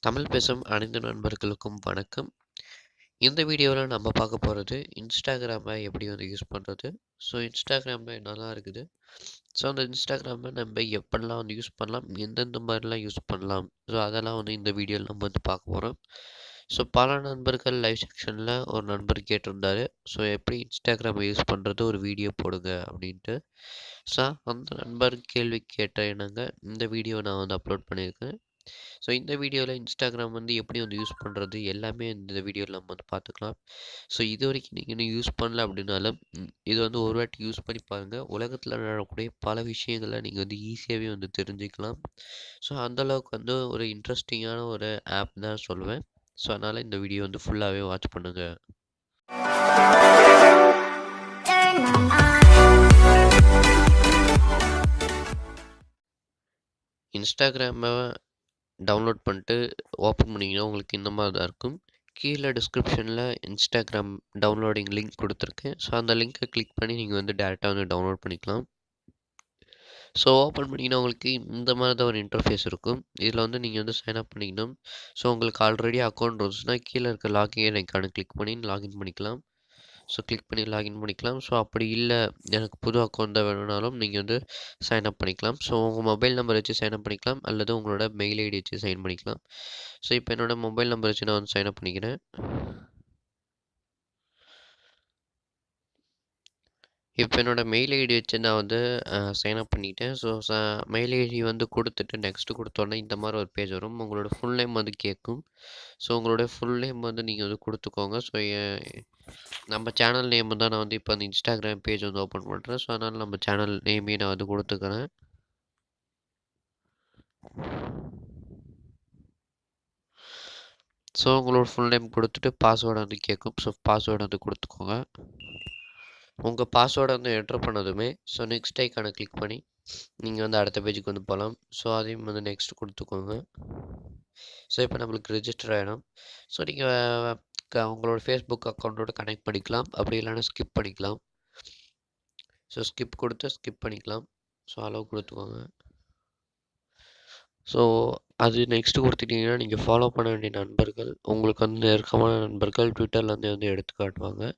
தமிழ் பேசும் அனைத்து நண்பர்களுக்கும் வணக்கம். இந்த வீடியோவில் நம்ம பார்க்க போகிறது இன்ஸ்டாகிராமை எப்படி வந்து யூஸ் பண்ணுறது. ஸோ இன்ஸ்டாகிராமில் என்னலாம் இருக்குது. ஸோ அந்த இன்ஸ்டாகிராமை நம்ம எப்படிலாம் வந்து யூஸ் பண்ணலாம், எந்தெந்த மாதிரிலாம் யூஸ் பண்ணலாம். ஸோ அதெல்லாம் வந்து இந்த வீடியோவில் நம்ம வந்து பார்க்க போகிறோம். ஸோ பல நண்பர்கள் லைவ் செக்ஷனில் ஒரு நண்பர் கேட்டிருந்தாரு. ஸோ எப்படி இன்ஸ்டாகிராமை யூஸ் பண்ணுறது ஒரு வீடியோ போடுங்க அப்படின்ட்டு. ஸோ அந்த நண்பர் கேள்வி கேட்ட என்னங்க இந்த வீடியோ நான் வந்து அப்லோட் பண்ணியிருக்கேன். ஸோ இந்த வீடியோவில் இன்ஸ்டாகிராம் வந்து எப்படி வந்து யூஸ் பண்ணுறது எல்லாமே இந்த வீடியோவில் நம்ம வந்து பார்த்துக்கலாம். ஸோ இது வரைக்கும் நீங்கள் இன்னும் யூஸ் பண்ணல அப்படின்னாலும் இது வந்து ஒரு வாட்டி யூஸ் பண்ணி பாருங்கள். உலகத்தில் நடக்கக்கூடிய பல விஷயங்களை நீங்கள் வந்து ஈஸியாகவே வந்து தெரிஞ்சுக்கலாம். ஸோ அந்தளவுக்கு வந்து ஒரு இன்ட்ரெஸ்டிங்கான ஒரு ஆப் தான் சொல்லுவேன். ஸோ அதனால் இந்த வீடியோ வந்து ஃபுல்லாகவே வாட்ச் பண்ணுங்கள். இன்ஸ்டாகிராமை டவுன்லோட் பண்ணிட்டு ஓப்பன் பண்ணிங்கன்னா உங்களுக்கு இந்த மாதிரி தான் இருக்கும். கீழே டிஸ்கிரிப்ஷனில் இன்ஸ்டாகிராம் டவுன்லோடிங் லிங்க் கொடுத்துருக்கேன். ஸோ அந்த லிங்க்கை கிளிக் பண்ணி நீங்கள் வந்து டேரெக்டாக வந்து டவுன்லோட் பண்ணிக்கலாம். ஸோ ஓப்பன் பண்ணிங்கன்னா உங்களுக்கு இந்த மாதிரி தான் ஒரு இன்டர்ஃபேஸ் இருக்கும். இதில் வந்து நீங்கள் வந்து சைன் அப் பண்ணிக்கணும். ஸோ உங்களுக்கு ஆல்ரெடி அக்கௌண்ட் இருந்துச்சுன்னா கீழே இருக்க லாகின் ஐக்கானை கிளிக் பண்ணி லாகின் பண்ணிக்கலாம். ஸோ கிளிக் பண்ணி லாகின் பண்ணிக்கலாம். ஸோ அப்படி இல்லை எனக்கு புது அக்கௌண்ட் தான் வேணும்னாலும் நீங்கள் வந்து சைன் அப் பண்ணிக்கலாம். ஸோ உங்கள் மொபைல் நம்பர் வச்சு சைன் அப் பண்ணிக்கலாம், அல்லது உங்களோட மெயில் ஐடி வச்சு சைன் பண்ணிக்கலாம். ஸோ இப்போ என்னோடய மொபைல் நம்பர் வச்சு நான் வந்து சைன் அப் பண்ணிக்கிறேன். இப்போ என்னோடய மெயில் ஐடி வச்சு நான் வந்து சைன் அப் பண்ணிட்டேன். ஸோ மெயில் ஐடி வந்து கொடுத்துட்டு நெக்ஸ்ட்டு கொடுத்தோன்னே இந்த மாதிரி ஒரு பேஜ் வரும். உங்களோட ஃபுல் நேம் வந்து கேட்கும். ஸோ உங்களுடைய ஃபுல் நேம் வந்து நீங்கள் வந்து கொடுத்துக்கோங்க. ஸோ நம்ம சேனல் நேம் தான் நான் வந்து இப்போ அந்த இன்ஸ்டாகிராம் பேஜ் வந்து ஓப்பன் பண்ணுறேன். ஸோ அதனால் நம்ம சேனல் நேமே நான் வந்து கொடுத்துக்கிறேன். ஸோ உங்களோட ஃபுல் நேம் கொடுத்துட்டு பாஸ்வேர்டு வந்து கேட்கும். ஸோ பாஸ்வேர்டு வந்து கொடுத்துக்கோங்க. உங்கள் பாஸ்வேர்டை வந்து என்ட்ரு பண்ணதுமே ஸோ நெக்ஸ்ட் ஐக்கானை கிளிக் பண்ணி நீங்கள் வந்து அடுத்த பேஜுக்கு வந்து போகலாம். ஸோ அதையும் வந்து நெக்ஸ்ட் கொடுத்துக்கோங்க. ஸோ இப்போ நம்மளுக்கு ரிஜிஸ்டர் ஆகிடும். ஸோ நீங்கள் உங்களோட ஃபேஸ்புக் அக்கௌண்ட்டோட கனெக்ட் பண்ணிக்கலாம், அப்படி இல்லைன்னா ஸ்கிப் பண்ணிக்கலாம். ஸோ ஸ்கிப் கொடுத்து ஸ்கிப் பண்ணிக்கலாம். ஸோ அளவு கொடுத்துக்கோங்க. ஸோ அது நெக்ஸ்ட்டு கொடுத்துட்டிங்கன்னா நீங்கள் ஃபாலோ பண்ண வேண்டிய நண்பர்கள் உங்களுக்கு வந்து நெருக்கமான நண்பர்கள் ட்விட்டர்லேருந்து வந்து எடுத்து காட்டுவாங்க.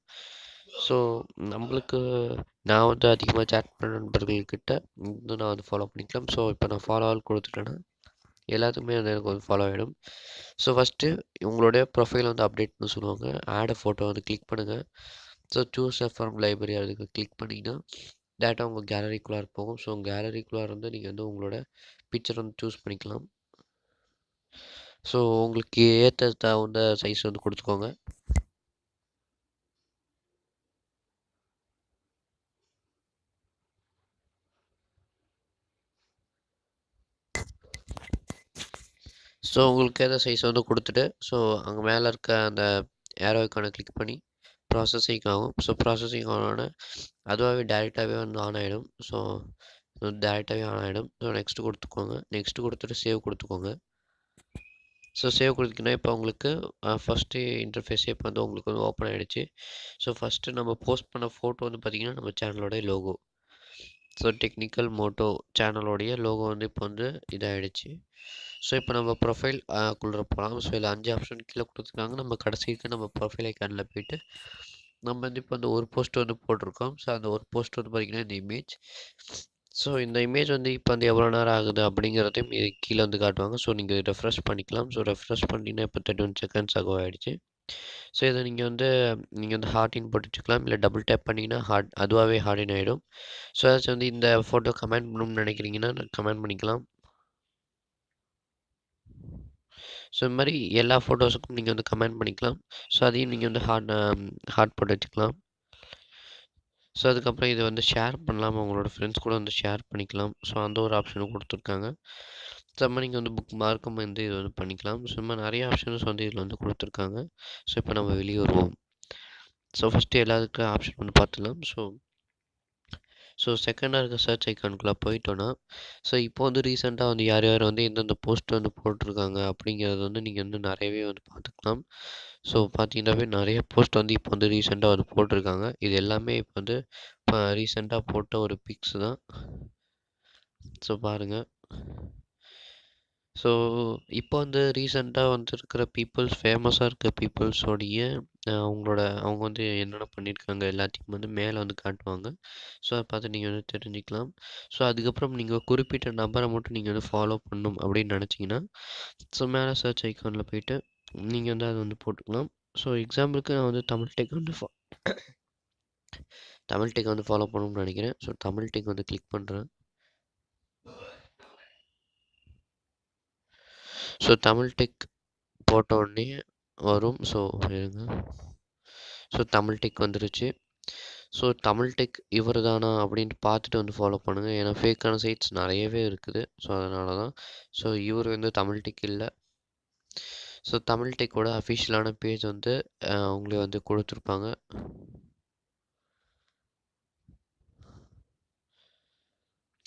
ஸோ நம்மளுக்கு நான் வந்து அதிகமாக சேட் பண்ண நண்பர்கள்கிட்ட வந்து நான் வந்து ஃபாலோ பண்ணிக்கலாம். ஸோ இப்போ நான் ஃபாலோ ஆல் கொடுத்துட்டேன்னா எல்லாத்துக்குமே வந்து எனக்கு வந்து ஃபாலோ ஆகிடும். ஸோ ஃபஸ்ட்டு உங்களுடைய ப்ரொஃபைல் வந்து அப்டேட்னு சொல்லுவாங்க. ஆட் ஃபோட்டோ வந்து கிளிக் பண்ணுங்கள். So choose a from library அதுக்கு கிளிக் பண்ணிங்கன்னா டேட்டா உங்கள் கேலரிக்குள்ளார போகும். ஸோ கேலரிக்குள்ளார வந்து நீங்கள் வந்து உங்களோட பிக்சர் வந்து சூஸ் பண்ணிக்கலாம். ஸோ உங்களுக்கு ஏற்ற தகுந்த சைஸ் வந்து கொடுத்துக்கோங்க. ஸோ உங்களுக்கு ஏற்ற சைஸ் வந்து கொடுத்துட்டு ஸோ அங்கே மேலே இருக்க அந்த ஏரோ ஐக்கானை கிளிக் பண்ணி ப்ராசஸிங் ஆகும். ஸோ ப்ராசஸிங் ஆனோடனே அதுவாகவே டேரெக்டாகவே வந்து ஆன் ஆகிடும். ஸோ டேரெக்டாகவே ஆன் ஆகிடும். ஸோ நெக்ஸ்ட்டு கொடுத்துக்கோங்க. நெக்ஸ்ட்டு கொடுத்துட்டு சேவ் கொடுத்துக்கோங்க. ஸோ சேவ் கொடுத்தீங்கன்னா இப்போ உங்களுக்கு ஃபஸ்ட்டு இன்டர்ஃபேஸே இப்போ வந்து உங்களுக்கு வந்து ஓப்பன் ஆகிடுச்சு. ஸோ ஃபஸ்ட்டு நம்ம போஸ்ட் பண்ண ஃபோட்டோ வந்து பார்த்திங்கன்னா நம்ம சேனலோடைய லோகோ. ஸோ டெக்னிக்கல் மோட்டோ சேனலோடைய லோகோ வந்து இப்போ வந்து இதாகிடுச்சு. ஸோ இப்போ நம்ம ப்ரொஃபைல் குள்ளே போகலாம். ஸோ இதில் 5 ஆப்ஷன் கீழே கொடுத்துருக்காங்க. நம்ம கடைசிக்கு நம்ம ப்ரொஃபைல் ஐக்கானில் போய்ட்டு நம்ம வந்து இப்போ வந்து ஒரு போஸ்ட் வந்து போட்டிருக்கோம். ஸோ அந்த ஒரு போஸ்ட் வந்து பார்த்திங்கன்னா இந்த இமேஜ். ஸோ இந்த இமேஜ் வந்து இப்போ வந்து எவ்வளோ நேரம் ஆகுது அப்படிங்கிறதையும் கீழே வந்து காட்டுவாங்க. ஸோ நீங்கள் ரெஃப்ரெஷ் பண்ணிக்கலாம். ஸோ ரெஃப்ரெஷ் பண்ணிங்கன்னா இப்போ 31 செகண்ட்ஸ் ஆகிடுச்சு. ஸோ இதை நீங்கள் வந்து ஹார்டின் போட்டு வச்சுக்கலாம், இல்லை டபுள் டேப் பண்ணிங்கன்னா அதுவாகவே ஹார்டின் ஆகிடும். ஸோ ஏதாச்சும் வந்து இந்த ஃபோட்டோ கமெண்ட் பண்ணணும்னு நினைக்கிறீங்கன்னா கமெண்ட் பண்ணிக்கலாம். ஸோ இந்த மாதிரி எல்லா ஃபோட்டோஸுக்கும் நீங்கள் வந்து கமெண்ட் பண்ணிக்கலாம். ஸோ அதையும் நீங்கள் வந்து ஹார்ட் போட்டு வச்சுக்கலாம். ஸோ அதுக்கப்புறம் இதை வந்து ஷேர் பண்ணலாம், உங்களோட ஃப்ரெண்ட்ஸ் கூட வந்து ஷேர் பண்ணிக்கலாம். ஸோ அந்த ஒரு ஆப்ஷனும் கொடுத்துருக்காங்க. சும்மா நீங்கள் வந்து புக் மார்க்கும் வந்து இது வந்து பண்ணிக்கலாம். சும்மா நிறைய ஆப்ஷன்ஸ் வந்து இதில் வந்து கொடுத்துருக்காங்க. ஸோ இப்போ நம்ம வெளியே வருவோம். ஸோ ஃபஸ்ட்டு எல்லாத்துக்கும் ஆப்ஷன் வந்து பார்த்துக்கலாம். ஸோ செகண்டாக இருக்க சர்ச் ஐக்கானுக்குள்ளே போயிட்டோன்னா ஸோ இப்போ வந்து ரீசெண்டாக வந்து யார் யார் வந்து எந்தெந்த போஸ்ட் வந்து போட்டிருக்காங்க அப்படிங்கிறது வந்து நீங்கள் வந்து நிறையவே வந்து பார்த்துக்கலாம். ஸோ பார்த்தீங்கன்னாவே நிறைய போஸ்ட் வந்து இப்போ வந்து ரீசெண்டாக வந்து போட்டிருக்காங்க. இது எல்லாமே இப்போ வந்து ரீசெண்டாக போட்ட ஒரு பிக்ஸ் தான். ஸோ பாருங்கள். ஸோ இப்போ வந்து ரீசெண்டாக வந்துருக்கிற பீப்புள்ஸ் ஃபேமஸாக இருக்க பீப்புள்ஸோடைய அவங்க வந்து என்னென்ன பண்ணியிருக்காங்க எல்லாத்தையும் வந்து மேலே வந்து காட்டுவாங்க. ஸோ அதை பார்த்து நீங்கள் வந்து தெரிஞ்சுக்கலாம். ஸோ அதுக்கப்புறம் நீங்கள் குறிப்பிட்ட நபரை மட்டும் நீங்கள் வந்து ஃபாலோ பண்ணணும் அப்படின்னு நினச்சிங்கன்னா ஸோ மேலே சர்ச் ஐக்கானில் போயிட்டு நீங்கள் வந்து அதை வந்து போட்டுக்கலாம். ஸோ எக்ஸாம்பிளுக்கு நான் வந்து தமிழ் டெக் வந்து ஃபாலோ பண்ணணும்னு நினைக்கிறேன். ஸோ தமிழ் டெக் வந்து கிளிக் பண்ணுறேன். ஸோ தமிழ் டெக் போட்ட உடனே வரும். ஸோ இருங்க. ஸோ தமிழ் டெக் வந்துருச்சு. ஸோ தமிழ் டெக் இவர் தானா அப்படின்ட்டு பார்த்துட்டு வந்து ஃபாலோ பண்ணுங்கள். ஏன்னா ஃபேக்கான சைட்ஸ் நிறையவே இருக்குது. ஸோ அதனால தான். ஸோ இவர் வந்து தமிழ் டெக் இல்லை. ஸோ தமிழ் டெக்கோட அஃபிஷியலான பேஜ் வந்து அவங்களே வந்து கொடுத்துருப்பாங்க.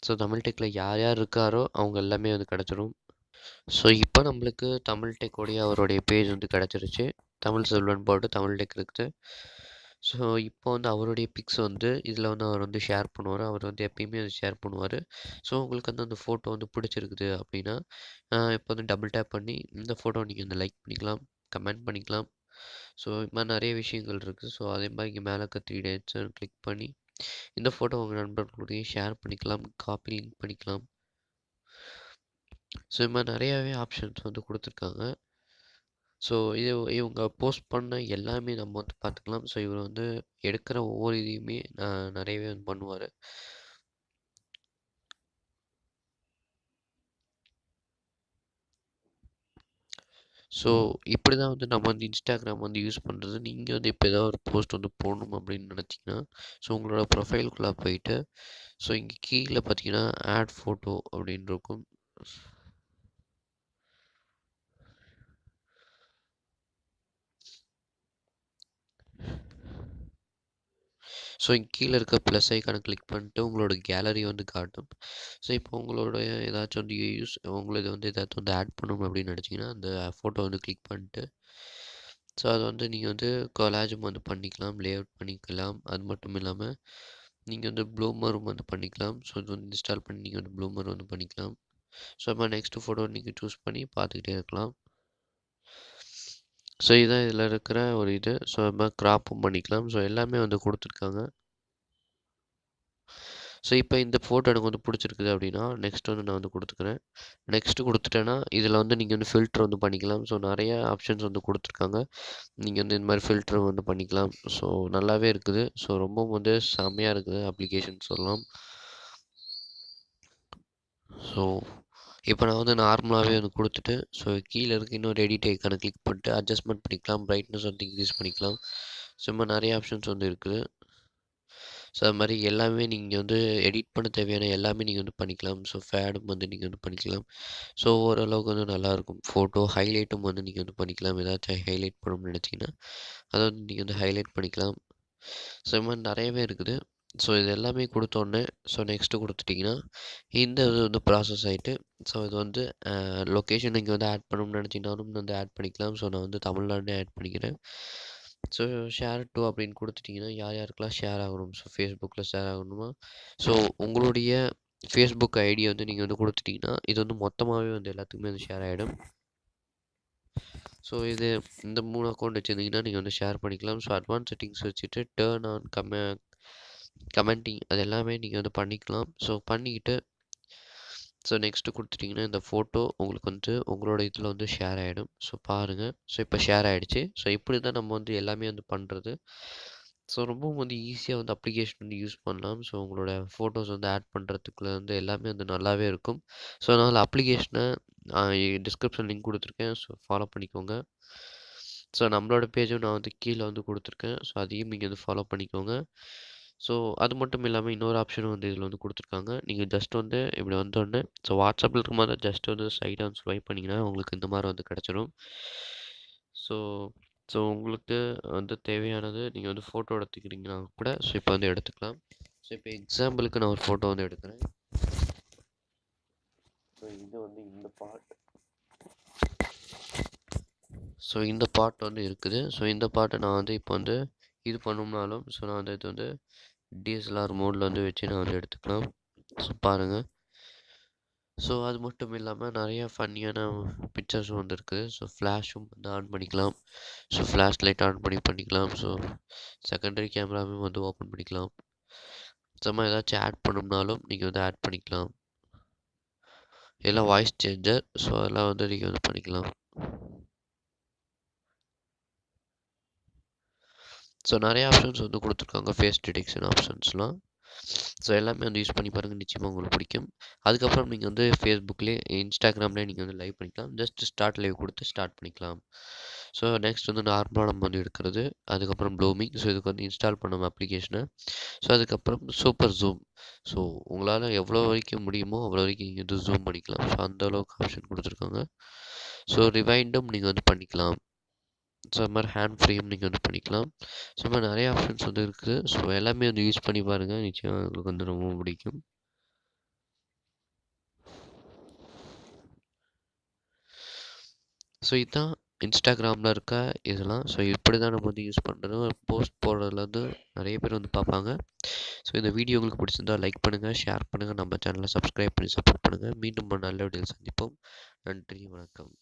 ஸோ தமிழ் டெக்கில் யார் யார் இருக்காரோ அவங்க எல்லாமே வந்து கிடச்சிரும். ஸோ இப்போ நம்மளுக்கு தமிழ் டெக்கோடைய அவருடைய பேஜ் வந்து கிடச்சிருச்சு. தமிழ் செல்வன் போட்டு தமிழ் டெக் இருக்குது. ஸோ இப்போ வந்து அவருடைய பிக்ஸ் வந்து இதில் வந்து அவர் வந்து ஷேர் பண்ணுவார். அவர் வந்து எப்பயுமே அது ஷேர் பண்ணுவார். ஸோ உங்களுக்கு வந்து அந்த ஃபோட்டோ வந்து பிடிச்சிருக்குது அப்படின்னா இப்போ வந்து டபுள் டேப் பண்ணி இந்த ஃபோட்டோ நீங்கள் வந்து லைக் பண்ணிக்கலாம், கமெண்ட் பண்ணிக்கலாம். ஸோ இது மாதிரி நிறைய விஷயங்கள் இருக்குது. ஸோ அதே மாதிரி இங்கே மேலே இருக்க 3 டாட்ஸை கிளிக் பண்ணி இந்த ஃபோட்டோ உங்கள் நண்பர்களுடைய ஷேர் பண்ணிக்கலாம், காப்பி லிங்க் பண்ணிக்கலாம். ஸோ இது மாதிரி நிறையாவே ஆப்ஷன்ஸ் வந்து கொடுத்துருக்காங்க. ஸோ இவங்க போஸ்ட் பண்ண எல்லாமே நம்ம வந்து பார்த்துக்கலாம். ஸோ இவர் வந்து எடுக்கிற ஒவ்வொரு இதையுமே நிறையவே வந்து பண்ணுவார். ஸோ இப்படி தான் வந்து நம்ம வந்து இன்ஸ்டாகிராம் வந்து யூஸ் பண்ணுறது. நீங்கள் வந்து இப்போ ஏதாவது ஒரு போஸ்ட் வந்து போடணும் அப்படின்னு நினச்சிங்கன்னா ஸோ உங்களோட ப்ரொஃபைலுக்குள்ளே போயிட்டு ஸோ இங்கே கீழே பார்த்தீங்கன்னா ஆட் ஃபோட்டோ அப்படின்னு இருக்கும். ஸோ இங்கே கீழே இருக்க ப்ளஸ் ஐக்கானை கிளிக் பண்ணிட்டு உங்களோட கேலரி வந்து காட்டும். ஸோ இப்போ உங்களோட ஏதாச்சும் வந்து உங்களது வந்து ஏதாச்சும் வந்து ஆட் பண்ணணும் அப்படின்னு நினச்சிங்கன்னா அந்த ஃபோட்டோ வந்து கிளிக் பண்ணிட்டு ஸோ அது வந்து நீங்கள் வந்து கொலாஜும் வந்து பண்ணிக்கலாம், லேஅவுட் பண்ணிக்கலாம். அது மட்டும் இல்லாமல் நீங்கள் வந்து ப்ளூமரும் வந்து பண்ணிக்கலாம். ஸோ இது வந்து இன்ஸ்டால் பண்ணி நீங்கள் வந்து ப்ளூமர் வந்து பண்ணிக்கலாம். ஸோ இப்போ நெக்ஸ்ட் ஃபோட்டோ நீங்கள் சூஸ் பண்ணி பார்த்துக்கிட்டே இருக்கலாம். ஸோ இதுதான் இதில் இருக்கிற ஒரு இது. ஸோ அது மாதிரி க்ராப்பும் பண்ணிக்கலாம். ஸோ எல்லாமே வந்து கொடுத்துருக்காங்க. ஸோ இப்போ இந்த ஃபோட்டோ எனக்கு வந்து பிடிச்சிருக்குது அப்படின்னா நெக்ஸ்ட் வந்து நான் வந்து கொடுத்துக்கிறேன். நெக்ஸ்ட்டு கொடுத்துட்டேன்னா இதில் வந்து நீங்கள் வந்து ஃபில்ட்ரு வந்து பண்ணிக்கலாம். ஸோ நிறைய ஆப்ஷன்ஸ் வந்து கொடுத்துருக்காங்க. நீங்கள் வந்து இந்த மாதிரி ஃபில்ட்ரு வந்து பண்ணிக்கலாம். ஸோ நல்லாவே இருக்குது. ஸோ ரொம்பவும் வந்து செம்மையாக இருக்குது அப்ளிகேஷன் சொல்லலாம். ஸோ இப்போ நான் வந்து நார்மலாகவே வந்து கொடுத்துட்டு ஸோ கீழே இருக்க இன்னொரு எடிட் ஐக்கானை கிளிக் பண்ணிட்டு அட்ஜஸ்ட்மெண்ட் பண்ணிக்கலாம், பிரைட்னஸ் வந்து இன்க்ரீஸ் பண்ணிக்கலாம். ஸோ இந்த மாதிரி நிறைய ஆப்ஷன்ஸ் வந்து இருக்குது. ஸோ அது மாதிரி எல்லாமே நீங்கள் வந்து எடிட் பண்ண தேவையான எல்லாமே நீங்கள் வந்து பண்ணிக்கலாம். ஸோ ஃபேடும் வந்து நீங்கள் வந்து பண்ணிக்கலாம். ஸோ ஓரளவுக்கு வந்து நல்லாயிருக்கும். ஃபோட்டோ ஹைலைட்டும் வந்து நீங்கள் வந்து பண்ணிக்கலாம். ஏதாச்சும் ஹைலைட் பண்ணணும்னு நினச்சிங்கன்னா அதை வந்து நீங்கள் வந்து ஹைலைட் பண்ணிக்கலாம். ஸோ இது மாதிரி நிறையவே இருக்குது. ஸோ இது எல்லாமே கொடுத்தோன்னே ஸோ நெக்ஸ்ட்டு கொடுத்துட்டிங்கன்னா இந்த இது வந்து ப்ராசஸ் ஆகிட்டு ஸோ இது வந்து லொக்கேஷன் நீங்கள் வந்து ஆட் பண்ணணும்னு நினச்சிங்கனாலும் வந்து ஆட் பண்ணிக்கலாம். ஸோ நான் வந்து தமிழ்நாடுனே ஆட் பண்ணிக்கிறேன். ஸோ ஷேர் டு அப்படின்னு கொடுத்துட்டிங்கன்னா யார் யாருக்கெல்லாம் ஷேர் ஆகணும். ஸோ ஃபேஸ்புக்கில் ஷேர் ஆகணுமா ஸோ உங்களுடைய ஃபேஸ்புக் ஐடியை வந்து நீங்கள் வந்து கொடுத்துட்டிங்கன்னா இது வந்து மொத்தமாகவே வந்து எல்லாத்துக்குமே வந்து ஷேர் ஆகிடும். ஸோ இது இந்த 3 அக்கௌண்ட் வச்சுருந்தீங்கன்னா நீங்கள் வந்து ஷேர் பண்ணிக்கலாம். ஸோ அட்வான்ஸ் செட்டிங்ஸ் வச்சுட்டு டர்ன் ஆன் கமெண்டிங் அது எல்லாமே நீங்கள் வந்து பண்ணிக்கலாம். ஸோ பண்ணிக்கிட்டு ஸோ நெக்ஸ்ட்டு கொடுத்துட்டிங்கன்னா இந்த ஃபோட்டோ உங்களுக்கு வந்து உங்களோட இதில் வந்து ஷேர் ஆகிடும். ஸோ பாருங்கள். ஸோ இப்போ ஷேர் ஆகிடுச்சு. ஸோ இப்படி தான் நம்ம வந்து எல்லாமே வந்து பண்ணுறது. ஸோ ரொம்பவும் வந்து ஈஸியாக வந்து அப்ளிகேஷன் வந்து யூஸ் பண்ணலாம். ஸோ உங்களோட ஃபோட்டோஸ் வந்து ஆட் பண்ணுறதுக்குள்ள வந்து எல்லாமே வந்து நல்லாவே இருக்கும். ஸோ அதனால் அப்ளிகேஷனை டிஸ்கிரிப்ஷன் லிங்க் கொடுத்துருக்கேன். ஸோ ஃபாலோ பண்ணிக்கோங்க. ஸோ நம்மளோட பேஜும் நான் வந்து கீழே வந்து கொடுத்துருக்கேன். ஸோ அதையும் நீங்கள் வந்து ஃபாலோ பண்ணிக்கோங்க. ஸோ அது மட்டும் இல்லாமல் இன்னொரு ஆப்ஷனும் வந்து இதில் வந்து கொடுத்துருக்காங்க. நீங்கள் ஜஸ்ட் வந்து இப்படி வந்தோடனே ஸோ வாட்ஸ்அப்பில் இருக்கும்போது ஜஸ்ட் வந்து சைடாக வந்து ஸ்வைப் பண்ணிங்கன்னா உங்களுக்கு இந்த மாதிரி வந்து கிடச்சிரும். ஸோ ஸோ உங்களுக்கு வந்து தேவையானது நீங்கள் வந்து ஃபோட்டோ எடுத்துக்கிறீங்கன்னா கூட ஸோ இப்போ வந்து எடுத்துக்கலாம். ஸோ இப்போ எக்ஸாம்பிளுக்கு நான் ஒரு ஃபோட்டோ வந்து எடுக்கிறேன். ஸோ இது வந்து இந்த பார்ட். ஸோ இந்த பார்ட் வந்து இருக்குது. ஸோ இந்த பார்ட்டை நான் வந்து இப்போ வந்து இது பண்ணோம்னாலும் ஸோ நான் வந்து இது வந்து டிஎஸ்எல்ஆர் மோடில் வந்து வச்சு நான் வந்து எடுத்துக்கலாம். ஸோ பாருங்கள். ஸோ ஸோ அது மட்டும் இல்லாமல் நிறைய ஃபன்னியான பிக்சர்ஸும் வந்துருக்கு. ஸோ ஃப்ளாஷும் வந்து ஆன் பண்ணிக்கலாம். ஸோ ஃப்ளாஷ் லைட் ஆன் பண்ணிக்கலாம். ஸோ செகண்டரி கேமராவும் வந்து ஓப்பன் பண்ணிக்கலாம். சும்மா ஏதாச்சும் ஆட் பண்ணணும்னாலும் நீங்கள் வந்து ஆட் பண்ணிக்கலாம். எல்லாம் வாய்ஸ் சேஞ்சர். ஸோ அதெல்லாம் வந்து நீங்கள் வந்து பண்ணிக்கலாம். ஸோ நிறைய ஆப்ஷன்ஸ் வந்து கொடுத்துருக்காங்க. Face detection ஆப்ஷன்ஸ்லாம். ஸோ எல்லாமே வந்து யூஸ் பண்ணி பாருங்கள். நிச்சயமாக உங்களுக்கு பிடிக்கும். அதுக்கப்புறம் நீங்கள் வந்து ஃபேஸ்புக்லேயே, இன்ஸ்டாகிராம்லேயே நீங்கள் வந்து லைவ் பண்ணிக்கலாம். ஜஸ்ட் ஸ்டார்ட் லைவ் கொடுத்து ஸ்டார்ட் பண்ணிக்கலாம். ஸோ நெக்ஸ்ட் வந்து நார்மலாக நம்ம வந்து எடுக்கிறது. அதுக்கப்புறம் ப்ளூமிங். ஸோ இதுக்கு வந்து இன்ஸ்டால் பண்ணோம் அப்ளிகேஷனை. ஸோ அதுக்கப்புறம் சூப்பர் ஜூம். ஸோ உங்களால் எவ்வளோ வரைக்கும் முடியுமோ அவ்வளோ வரைக்கும் நீங்கள் வந்து ஜூம் பண்ணிக்கலாம். ஸோ அந்த அளவுக்கு ஆப்ஷன் கொடுத்துருக்காங்க. ஸோ ரிவைண்டும் நீங்கள் வந்து பண்ணிக்கலாம். ஸோ அது மாதிரி ஹேண்ட் ஃப்ரீயும் நீங்கள் வந்து பண்ணிக்கலாம். ஸோ இது மாதிரி நிறைய ஆப்ஷன்ஸ் வந்து இருக்குது. ஸோ எல்லாமே வந்து யூஸ் பண்ணி பாருங்கள். நிச்சயம் உங்களுக்கு வந்து ரொம்ப பிடிக்கும். ஸோ இதுதான் இன்ஸ்டாகிராமில் இருக்க இதெல்லாம். ஸோ இப்படி தான் நம்ம வந்து யூஸ் பண்ணுறது. போஸ்ட் போடுறதுல வந்து நிறைய பேர் வந்து பார்ப்பாங்க. ஸோ இந்த வீடியோ உங்களுக்கு பிடிச்சிருந்தா லைக் பண்ணுங்கள், ஷேர் பண்ணுங்கள், நம்ம சேனலை சப்ஸ்கிரைப் பண்ணி சப்போர்ட் பண்ணுங்கள். மீண்டும் ஒரு நல்ல வீடியோவில் சந்திப்போம். நன்றி, வணக்கம்.